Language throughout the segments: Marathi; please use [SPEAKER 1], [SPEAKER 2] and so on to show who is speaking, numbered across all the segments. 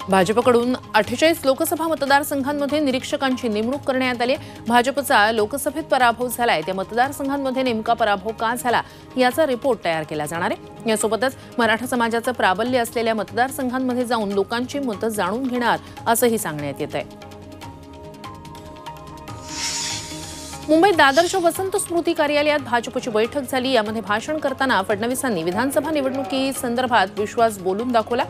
[SPEAKER 1] भाजपकडून 48 लोकसभा मतदारसंघांमध्ये निरीक्षकांची नेमणूक करण्यात आली आहे। भाजपचा लोकसभेत पराभव झालाय त्या मतदारसंघांमध्ये नेमका पराभव का झाला याचा रिपोर्ट तयार केला जाणार आहे। यासोबतच मराठा समाजाचं प्राबल्य असलेल्या मतदारसंघांमध्ये जाऊन लोकांची मतं जाणून घेणार असंही सांगण्यात येत आहे। मुंबईत दादरच्या वसंत स्मृती कार्यालयात भाजपची बैठक झाली। यामध्ये भाषण करताना फडणवीसांनी विधानसभा निवडणुकीसंदर्भात विश्वास बोलून दाखवला।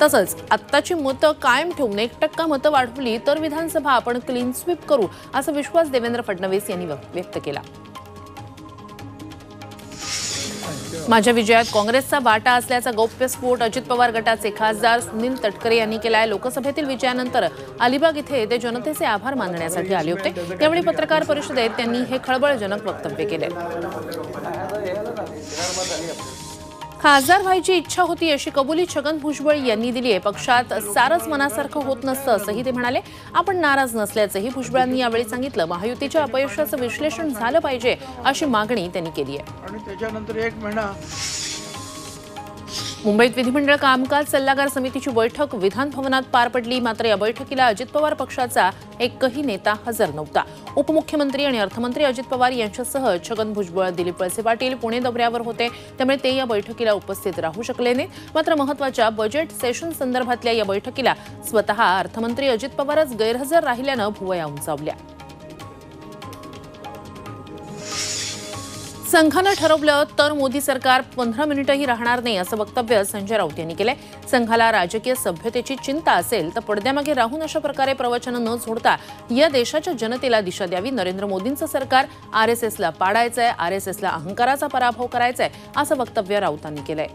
[SPEAKER 1] तसंच आत्ताची मतं कायम ठेवून 1% मतं वाढवली तर विधानसभा आपण क्लीन स्वीप करू असा विश्वास देवेंद्र फडणवीस यांनी व्यक्त केला। माझ्या विजयात काँग्रेसचा वाटा असल्याचा गौप्यस्फोट अजित पवार गटाचे खासदार सुनील तटकरे यांनी केलाय। लोकसभेतील विजयानंतर अलिबाग इथे ते जनतेचे आभार मानण्यासाठी आले होते। यावेळी पत्रकार परिषदेत त्यांनी हे खळबळजनक वक्तव्य केले। खासदार व्हायची इच्छा होती अशी कबुली छगन भुजबळ यांनी दिली आहे। पक्षात सारच मनासारखं होत नसतं असंही ते म्हणाले। आपण नाराज नसल्याचंही भुजबळांनी यावेळी सांगितलं। महायुतीच्या अपयशाचं विश्लेषण झालं पाहिजे अशी मागणी त्यांनी केली आहे।
[SPEAKER 2] आणि त्याच्यानंतर 1 महिना
[SPEAKER 1] मुंबईत विधिमंडळ कामकाज सल्लागार समितीची बैठक विधान भवनात पार पडली। मात्र या बैठकीला अजित पवार पक्षाचा एकही नेता हजर नव्हता। उपमुख्यमंत्री आणि अर्थमंत्री अजित पवार यांच्यासह छगन भुजबळ, दिलीप वळसे पाटील पुणे दौऱ्यावर होते, त्यामुळे ते या बैठकीला उपस्थित राहू शकले नाहीत। मात्र महत्त्वाच्या बजेट सेशन संदर्भातल्या या बैठकीला स्वतः अर्थमंत्री अजित पवारच गैरहजर राहिल्यानं भुवया उंचावल्या। संघानं ठरवलं तर मोदी सरकार 15 मिनिटंही राहणार नाही असं वक्तव्य संजय राऊत यांनी केलंय। संघाला राजकीय सभ्यतेची चिंता असेल तर पडद्यामागे राहून अशा प्रकारे प्रवचनं न सोडता या देशाच्या जनतेला दिशा द्यावी। नरेंद्र मोदींचं सरकार आरएसएसला पाडायचंय, आरएसएसला अहंकाराचा पराभव करायचाय असं वक्तव्य राऊतांनी केलंय।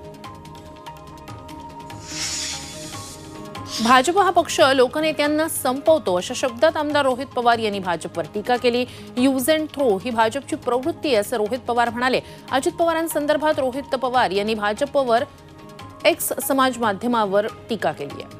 [SPEAKER 1] भाजप हा पक्ष लोकनेत्यांना संपवतो अशा शब्दात आमदार रोहित पवार यांनी भाजपवर टीका केली। यूज अँड थ्रो ही भाजपची प्रवृत्ती असं रोहित पवार म्हणाले। अजित पवारांसंदर्भात रोहित पवार यांनी भाजपवर एक्स समाज माध्यमावर टीका केली आहे।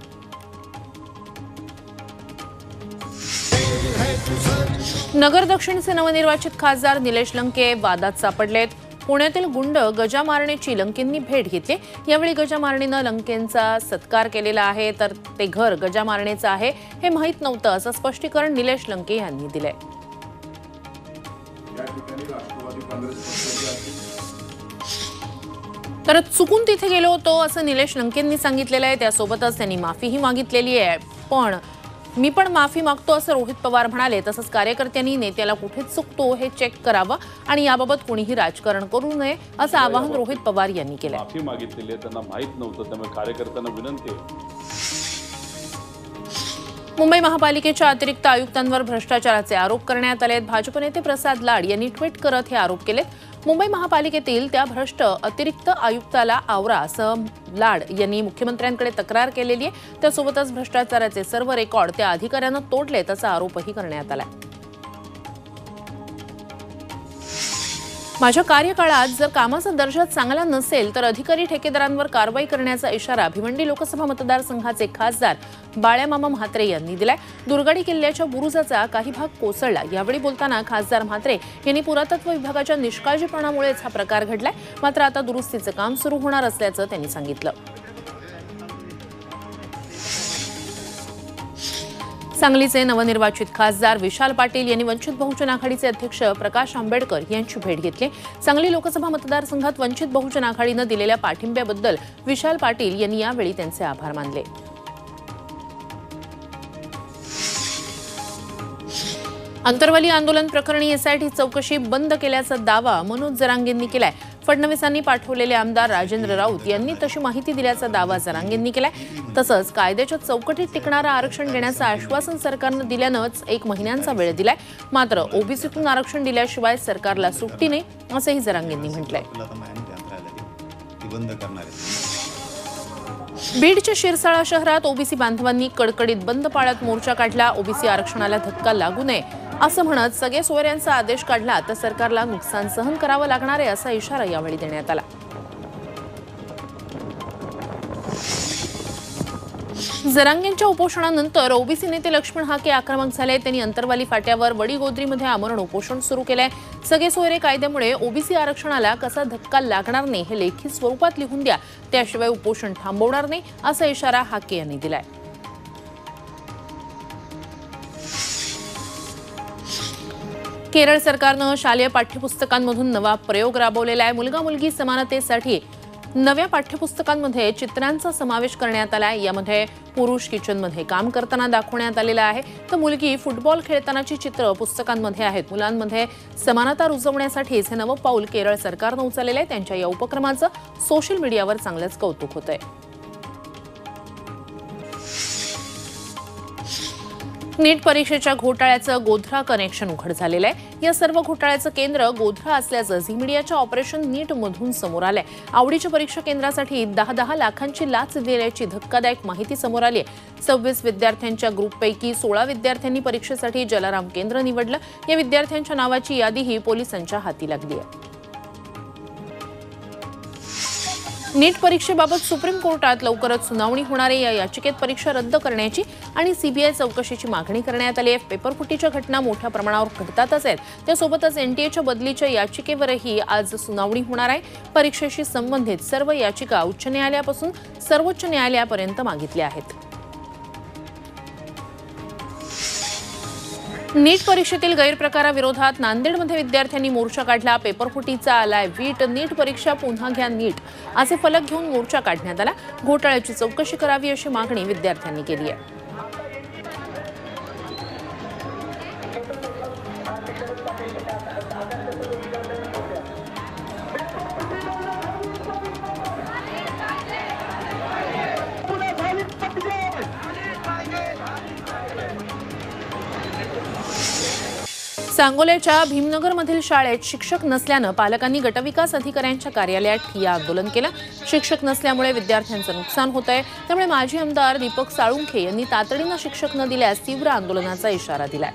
[SPEAKER 1] नगर दक्षिणचे नवनिर्वाचित खासदार निलेश लंके वादात सापडलेत। पुण्यातील गुंड गजा मारणेची लंकेंनी भेट घेतली। यावेळी गजा मारणेनं लंकेंचा सत्कार केलेला आहे, तर ते घर गजा मारणेचं आहे हे माहीत नव्हतं असं स्पष्टीकरण निलेश लंके यांनी दिलंय। तर चुकून तिथे गेलो होतो असं निलेश लंकेंनी सांगितलेलं आहे। त्यासोबतच त्यांनी माफीही मागितलेली आहे। पण मी पण माफी मागतो असं रोहित पवार म्हणाले। तसंच कार्यकर्त्यांनी नेत्याला कुठे चुकतो हे चेक करावं आणि याबाबत कोणीही राजकारण करू नये असं आवाहन रोहित पवार यांनी केलं।
[SPEAKER 3] माफी मागितलेली आहे, त्यांना माहित नव्हतं, त्यामुळे कार्यकर्त्यांना विनंती आहे।
[SPEAKER 1] मुंबई महापालिकेच्या अतिरिक्त आयुक्तांवर भ्रष्टाचाराचे आरोप करण्यात आले आहेत। भाजप नेते प्रसाद लाड यांनी ट्विट करत हे आरोप केलेत। मुंबई महापालिकेतील त्या भ्रष्ट अतिरिक्त आयुक्ताला आवरा असं लाड यांनी मुख्यमंत्र्यांकडे तक्रार केलेली आहे। त्यासोबतच भ्रष्टाचाराचे सर्व रेकॉर्ड त्या अधिकाऱ्यानं तोडले त्याचा आरोपही करण्यात आला। माझ्या कार्यकाळात जर कामाचा दर्जा चांगला नसेल तर अधिकारी ठेकेदारांवर कारवाई करण्याचा इशारा भिवंडी लोकसभा मतदारसंघाचे खासदार बाळ्यामामा म्हात्रे यांनी दिलाय। दुर्गाडी किल्ल्याच्या बुरुजाचा काही भाग कोसळला। यावेळी बोलताना खासदार म्हात्रे यांनी पुरातत्व विभागाच्या निष्काळजीपणामुळेच हा प्रकार घडलाय। मात्र आता दुरुस्तीचं काम सुरू होणार असल्याचं त्यांनी सांगितलं। सांगलीचे नवनिर्वाचित खासदार विशाल पाटील यांनी वंचित बहुजन आघाडीचे अध्यक्ष प्रकाश आंबेडकर यांची भेट घेतली। सांगली लोकसभा मतदारसंघात वंचित बहुजन आघाडीनं दिलेल्या पाठिंब्याबद्दल विशाल पाटील यांनी यावेळी त्यांचे आभार मानले। अंतरवाली आंदोलन प्रकरणी एसआयटी चौकशी बंद केल्याचा दावा मनोज जरांगेंनी केलाय। फडणवीसांनी पाठवलेले आमदार राजेंद्र राऊत यांनी तशी माहिती दिल्याचा दावा जरांगेंनी केलाय। तसंच कायद्याच्या चौकटीत टिकणारं आरक्षण देण्याचं आश्वासन सरकारनं दिल्यानंच 1 महिन्यांचा वेळ दिलाय। मात्र ओबीसीतून आरक्षण दिल्याशिवाय सरकारला सुट्टी नाही असंही जरांगेंनी म्हटलंय। बीडच्या शिरसाळा शहरात ओबीसी बांधवांनी कडकडीत बंद पाळत मोर्चा काढला। ओबीसी आरक्षणाला धक्का लागू नये असं म्हणत सगळे सोयऱ्यांचा आदेश काढला तर सरकारला नुकसान सहन करावं लागणार आहे असा इशारा यावेळी देण्यात आला। जरांगेंच्या उपोषणानंतर ओबीसी नेते लक्ष्मण हाके आक्रमक झाले। त्यांनी अंतरवाली फाट्यावर वडीगोद्रीमध्ये आमरण उपोषण सुरू केलंय। सगळे सोयरे कायद्यामुळे ओबीसी आरक्षणाला कसा धक्का लागणार नाही हे लेखी स्वरूपात लिहून द्या, त्याशिवाय उपोषण थांबवणार नाही असा इशारा हाके यांनी दिलाय। केरळ सरकारनं शालेय पाठ्यपुस्तकांमधून नवा प्रयोग राबवलेला आहे। मुलगा मुलगी समानतेसाठी नव्या पाठ्यपुस्तकांमध्ये चित्रांचा समावेश करण्यात आला आहे। यामध्ये पुरुष किचनमध्ये काम करताना दाखवण्यात आलेला आहे, तर मुलगी फुटबॉल खेळतानाची चित्र पुस्तकांमध्ये आहेत। मुलांमध्ये समानता रुजवण्यासाठीच हे नवं पाऊल केरळ सरकारनं उचललेलं आहे। त्यांच्या या उपक्रमाचं सोशल मीडियावर चांगलंच कौतुक होतंय। नीट परीक्षेच्या घोटाळ्याचं गोध्रा कनेक्शन उघड झालेलं आहे। या सर्व घोटाळ्याचं केंद्र गोध्रा असल्याचं झी मीडियाच्या ऑपरेशन नीट मधून समोर आलंय। आवडीच्या परीक्षा केंद्रासाठी 10 लाखांची लाच दिल्याची धक्कादायक माहिती समोर आली आहे। 26 विद्यार्थ्यांच्या ग्रुपपैकी 16 विद्यार्थ्यांनी परीक्षेसाठी जलाराम केंद्र निवडलं। या विद्यार्थ्यांच्या नावाची यादीही पोलिसांच्या हाती लागली आहे। नीट परीक्षेबाबत सुप्रीम कोर्टात लवकरच सुनावणी होणार आहे। या याचिकेत परीक्षा रद्द करण्याची आणि सीबीआय चौकशीची मागणी करण्यात आली आहे। पेपरफुटीच्या घटना मोठ्या प्रमाणावर घडतातच आहेत, त्यासोबतच एनटीएच्या बदलीच्या याचिकेवरही आज सुनावणी होणार आहे। परीक्षेशी संबंधित सर्व याचिका उच्च न्यायालयापासून सर्वोच्च न्यायालयापर्यंत मागितल्या आहेत। नीट परीक्षेतील गैरप्रकाराविरोधात नांदेडमध्ये विद्यार्थ्यांनी मोर्चा काढला। पेपरफुटीचा आलाय वीट, नीट परीक्षा पुन्हा घ्या नीट असे फलक घेऊन मोर्चा काढण्यात आला। घोटाळ्याची चौकशी करावी अशी मागणी विद्यार्थ्यांनी केली आहे। सांगोल्याच्या भीमनगरमधील शाळेत शिक्षक नसल्यानं पालकांनी गटविकास अधिकाऱ्यांच्या कार्यालयात ठिय्या आंदोलन केलं। शिक्षक नसल्यामुळे विद्यार्थ्यांचं नुकसान होतंय, त्यामुळे माजी आमदार दीपक साळुंखे यांनी तातडीनं शिक्षक न दिल्यास तीव्र आंदोलनाचा इशारा दिलाय।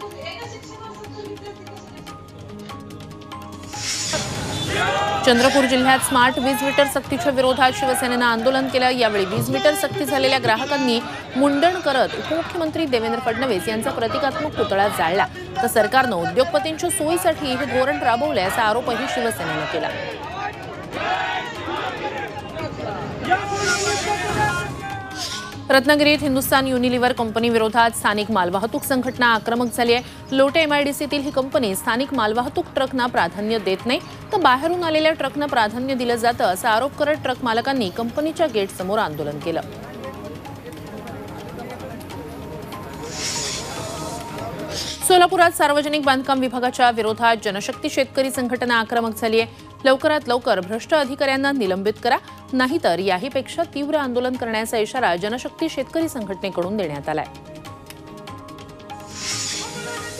[SPEAKER 1] चंद्रपूर जिल्ह्यात स्मार्ट वीज मीटर सक्तीच्या विरोधात शिवसेनेनं आंदोलन केलं। यावेळी वीज मीटर सक्ती झालेल्या ग्राहकांनी मुंडण करत उपमुख्यमंत्री देवेंद्र फडणवीस यांचा प्रतिकात्मक पुतळा जाळला। तर सरकारनं उद्योगपतींच्या सोयीसाठी हे धोरण राबवल्याचा आरोपही शिवसेनेनं केला। रत्नागिरीत हिंदुस्तान युनिलिव्हर कंपनी विरोधात स्थानिक मालवाहतूक संघटना आक्रमक झाली आहे। लोटे एमआयडीसीतील ही कंपनी स्थानिक मालवाहतूक ट्रकना प्राधान्य देत नाही, तर बाहेरून आलेल्या ट्रकना प्राधान्य दिलं जातं असा आरोप करत ट्रक मालकांनी कंपनीच्या गेटसमोर आंदोलन केलं। सोलापुरात सार्वजनिक बांधकाम विभागाच्या विरोधात जनशक्ती शेतकरी संघटना आक्रमक झाली आहे। लवकरात लवकर भ्रष्ट अधिकाऱ्यांना निलंबित करा, नाहीतर याहीपेक्षा तीव्र आंदोलन करण्याचा इशारा जनशक्ती शेतकरी संघटनेकडून देण्यात आलाय।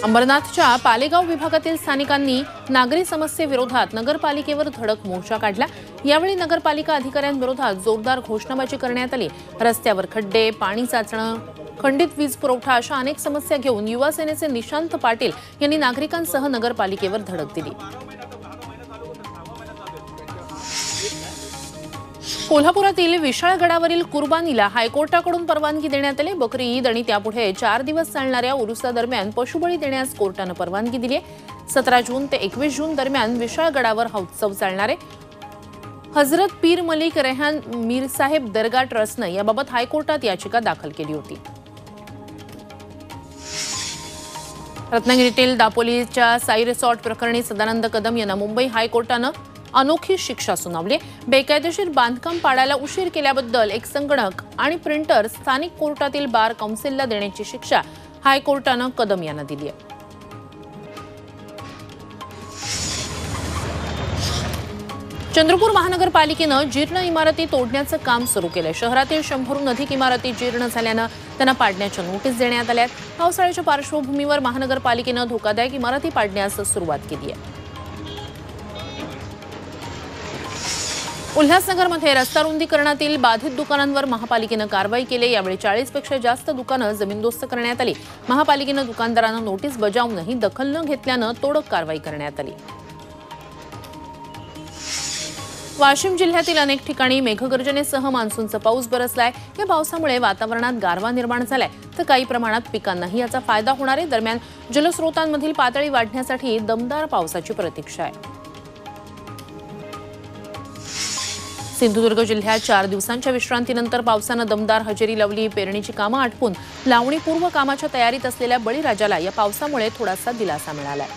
[SPEAKER 1] अंबरनाथच्या पालेगाव विभागातील स्थानिकांनी नागरी समस्येविरोधात नगरपालिकेवर धडक मोर्चा काढला। यावेळी नगरपालिका अधिकाऱ्यांविरोधात जोरदार घोषणाबाजी करण्यात आली। रस्त्यावर खड्डे, पाणी साचणं, खंडित वीज पुरवठा अशा अनेक समस्या घेऊन युवा सेनेचे निशांत पाटील यांनी नागरिकांसह नगरपालिकेवर धडक दिली। कोल्हापुरातील विशाळगडावरील कुर्बानीला हायकोर्टाकडून परवानगी देण्यात आली। बकरी ईद आणि त्यापुढे 4 दिवस चालणाऱ्या उरुसादरम्यान पशुबळी देण्यास कोर्टानं परवानगी दिली आहे। 17 जून ते 21 जून दरम्यान विशाळगडावर हा उत्सव चालणार आहे। हजरत पीर मलिक रेहान मीरसाहेब दर्गा ट्रस्टनं याबाबत हायकोर्टात याचिका दाखल केली होती। रत्नागिरीतील दापोलीच्या साई रिसॉर्ट प्रकरणी सदानंद कदम यांना मुंबई हायकोर्टानं अनोखी शिक्षा सुनावली। बेकायदेशीर बांधकाम पाडायला उशीर केल्याबद्दल एक संगणक आणि प्रिंटर स्थानिक कोर्टातील बार काउन्सिलला देण्याची शिक्षा हायकोर्टानं कदम यांना दिली आहे। चंद्रपूर महानगरपालिकेनं जीर्ण इमारती तोडण्याचं काम सुरू केलंय। शहरातील 100हून अधिक इमारती जीर्ण झाल्यानं त्यांना पाडण्याच्या नोटीस देण्यात आल्या आहेत। पावसाळ्याच्या पार्श्वभूमीवर महानगरपालिकेनं धोकादायक इमारती पाडण्यास सुरुवात केली आहे। उल्हासनगरमध्ये रस्ता रुंदीकरणातील बाधित दुकानांवर महापालिकेनं कारवाई केली। यावेळी 40 पेक्षा जास्त दुकानं जमीनदोस्त करण्यात आली। महापालिकेनं दुकानदारांना नोटीस बजावूनही दखल न घेतल्यानं तोडक कारवाई करण्यात आली। वाशिम जिल्ह्यातील अनेक ठिकाणी मेघगर्जनेसह मान्सूनचा पाऊस बरसलाय। या पावसामुळे वातावरणात गारवा निर्माण झालाय, तर काही प्रमाणात पिकांनाही याचा फायदा होणार आहे। दरम्यान जलस्रोतांमधील पातळी वाढण्यासाठी दमदार पावसाची प्रतीक्षा आहे। सिंधुदुर्ग जिल्ह्यात 4 दिवसांच्या विश्रांतीनंतर पावसानं दमदार हजेरी लावली। पेरणीची कामं आटपून लावणीपूर्व कामाच्या तयारीत असलेल्या बळीराजाला या पावसामुळे थोडासा दिलासा मिळालाय।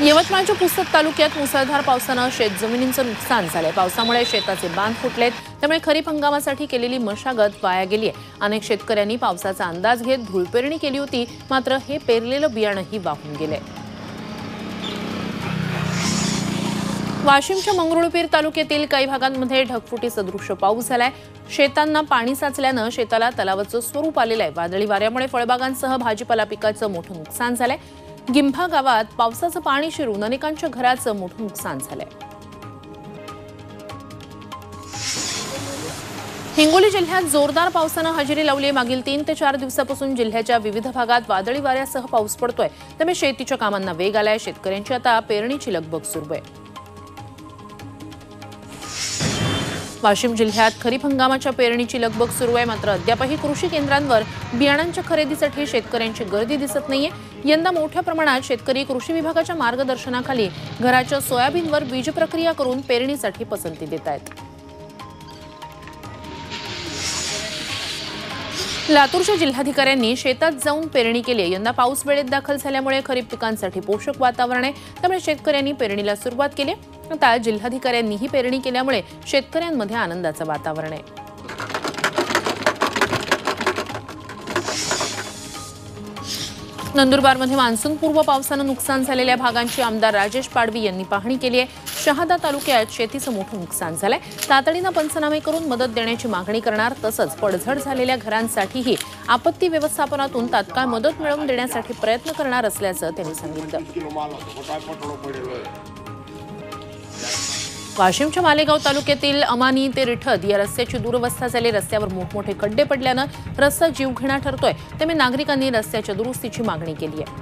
[SPEAKER 1] यवतमाळच्या पुसद तालुक्यात मुसळधार पावसानं शेतजमिनींचं नुकसान झालंय। पावसामुळे शेताचे बांध फुटलेत, त्यामुळे खरीप हंगामासाठी केलेली मशागत वाया गेली आहे। अनेक शेतकऱ्यांनी पावसाचा अंदाज घेत धूळ पेरणी केली होती, मात्र हे पेरलेलं बियाणंही वाहून गेलंय। वाशिमच्या मंगरुळपीर तालुक्यातील काही भागांमध्ये ढगफुटी सदृश पाऊस झालाय। शेतांना पाणी साचल्यानं शेताला तलावाचं स्वरूप आलेलं आहे। वादळी वाऱ्यामुळे फळबागांसह भाजीपाला पिकाचं मोठं नुकसान झालंय। गिंभा गावात पावसाचं पाणी शिरून अनेकांच्या घराचं मोठं नुकसान झालंय। हिंगोली जिल्ह्यात जोरदार पावसानं हजेरी लावली आहे। मागील 3 ते 4 दिवसापासून जिल्ह्याच्या विविध भागात वादळी वाऱ्यासह पाऊस पडतोय, त्यामुळे शेतीच्या कामांना वेग आलाय। शेतकऱ्यांची आता पेरणीची लगबग सुरू आहे। वाशिम जिल्ह्यात खरीप हंगामाच्या पेरणीची लगबग सुरू आहे, मात्र अद्यापही कृषी केंद्रांवर बियाणांच्या खरेदीसाठी शेतकऱ्यांची गर्दी दिसत नाहीये। यंदा मोठ्या प्रमाणात शेतकरी कृषी विभागाच्या मार्गदर्शनाखाली घराच्या सोयाबीनवर बीज प्रक्रिया करून पेरणीसाठी पसंती देत आहेत। लातूरच्या जिल्हाधिकाऱ्यांनी शेतात जाऊन पेरणी केली। यंदा पाऊस वेळेत दाखल झाल्यामुळे खरीप पिकांसाठी पोषक वातावरण आहे, त्यामुळे शेतकऱ्यांनी पेरणीला सुरुवात केली। आता जिल्हाधिकाऱ्यांनीही पेरणी केल्यामुळे शेतकऱ्यांमध्ये आनंदाचं वातावरण आहे। नंदुरबारमध्ये मान्सूनपूर्व पावसानं नुकसान झालेल्या भागांची आमदार राजेश पाडवी यांनी पाहणी केली आहे। शहादा तालुक्यात शेतीचं मोठं नुकसान झालंय, तातडीनं पंचनामे करून मदत देण्याची मागणी करणार, तसंच पडझड झालेल्या घरांसाठीही आपत्ती व्यवस्थापनातून तात्काळ मदत मिळवून देण्यासाठी प्रयत्न करणार असल्याचं त्यांनी सांगितलं। वाशिमच्या मालेगाव तालुक्यातील अमानी ते रिठद या रस्त्याची दुरवस्था झाली। रस्त्यावर मोठमोठे खड्डे पडल्यानं रस्ता जीवघेणा ठरतोय, त्यामुळे नागरिकांनी रस्त्याच्या दुरुस्तीची मागणी केली आहे।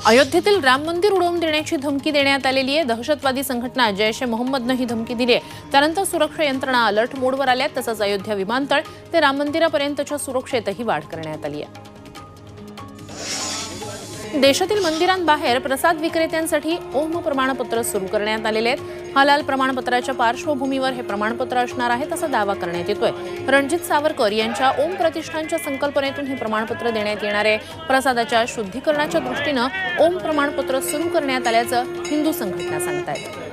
[SPEAKER 1] अयोध्येतील राम मंदिर उडवून देण्याची धमकी देण्यात आलेली आहे। दहशतवादी संघटना जैश ए मोहम्मदनं ही धमकी दिली आहे। त्यानंतर सुरक्षा यंत्रणा अलर्ट मोडवर आल्या, तसंच अयोध्या विमानतळ ते राम मंदिरापर्यंतच्या सुरक्षेतही वाढ करण्यात आली आहे। देशातील मंदिरांबाहेर प्रसाद विक्रेत्यांसाठी ओम प्रमाणपत्र सुरू करण्यात आलेले आहेत। हलाल प्रमाणपत्राच्या पार्श्वभूमीवर हे प्रमाणपत्र असणार आहे, तसा दावा करण्यात येतोय। रणजित सावरकर यांच्या ओम प्रतिष्ठानच्या संकल्पनेतून हे प्रमाणपत्र देण्यात येणार आहे। प्रसादाच्या शुद्धीकरणाच्या दृष्टीनं ओम प्रमाणपत्र सुरू करण्यात आल्याचं हिंदू संघटना सांगतायत।